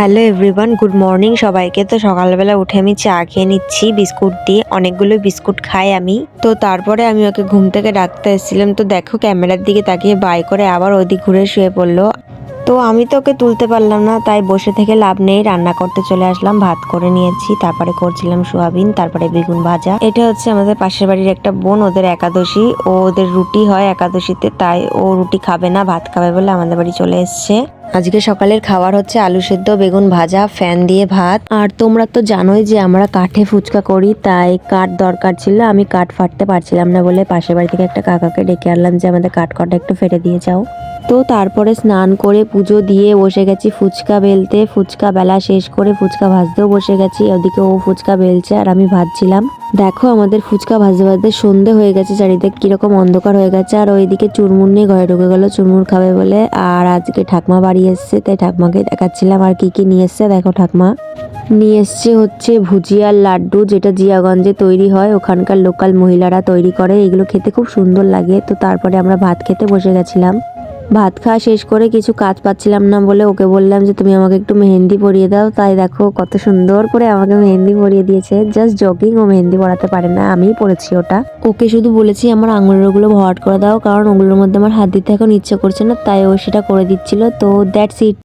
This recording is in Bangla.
হ্যালো এভরিওয়ান, গুড মর্নিং সবাইকে। তো সকালবেলা উঠে আমি চা খেয়ে নিচ্ছি বিস্কুট দিয়ে। অনেকগুলো বিস্কুট খাই আমি। তো তারপরে আমি ওকে ঘুম থেকে ডাকতে এসেছিলাম, তো দেখো ক্যামেরার দিকে তাকিয়ে বাই করে আবার ওদিক ঘুরে শুয়ে পড়লো। তো আমি তো ওকে তুলতে পারলাম না, তাই বসে থেকে লাভ নেই, রান্না করতে চলে আসলাম। ভাত করে নিয়েছি, তারপরে করছিলাম সোয়াবিন, তারপরে বেগুন ভাজা। এটা হচ্ছে আমাদের পাশের বাড়ির একটা বোন, ওদের একাদশী, ওদের রুটি হয় একাদশীতে, তাই ও রুটি খাবে না, ভাত খাবে বলে আমাদের বাড়ি চলে এসছে। আজকে সকালের খাবার হচ্ছে আলু সেদ্ধ, বেগুন ভাজা, ফ্যান দিয়ে ভাত। আর তোমরা তো জানোই যে আমরা কাঠে ফুচকা করি, তাই কাঠ দরকার ছিল। আমি কাঠ ফাটতে পারছিলাম না বলে পাশের বাড়ি থেকে একটা কাকাকে ডেকে আনলাম যে আমাদের কাঠ কটা একটু ফেটে দিয়ে যাও। তো তারপরে স্নান করে পুজো দিয়ে বসে গেছি ফুচকা বেলতে। ফুচকা বেলা শেষ করে ফুচকা ভাজতেও বসে গেছি। ওদিকে ও ফুচকা বেলছে আর আমি ভাজছিলাম। দেখো আমাদের ফুচকা ভাজতে ভাজতে সন্ধে হয়ে গেছে, চারিদিকে কিরকম অন্ধকার হয়ে গেছে। আর ওইদিকে চুরমুর নিয়ে ঘরে ঢুকে গেল চুরমুর খাবে বলে। আর আজকে ঠাকমা বাড়ি এসছে, তাই ঠাকমাকে দেখাচ্ছিলাম আর কি কি নিয়ে এসছে। দেখো ঠাকমা নিয়ে এসছে হচ্ছে ভুজিয়ার লাড্ডু, যেটা জিয়াগঞ্জে তৈরি হয়, ওখানকার লোকাল মহিলারা তৈরি করে। এগুলো খেতে খুব সুন্দর লাগে। তো তারপরে আমরা ভাত খেতে বসে গেছিলাম। ভাত খাওয়া শেষ করে কিছু কাজ পাচ্ছিলাম না বলে ওকে বললাম যে তুমি আমাকে একটু মেহেন্দি পরিয়ে দাও। তাই দেখো কত সুন্দর করে আমাকে মেহেন্দি পরিয়ে দিয়েছে। জাস্ট জকিং, ও মেহেন্দি পরাতে পারে না, আমিই পরেছি ওটা। ওকে শুধু বলেছি আমার আঙুলের ওগুলো ভরাট করে দাও, কারণ ওগুলোর মধ্যে আমার হাত দিতে এখন ইচ্ছে করছে না, তাই ও সেটা করে দিচ্ছিল। তো দ্যাটস ইট।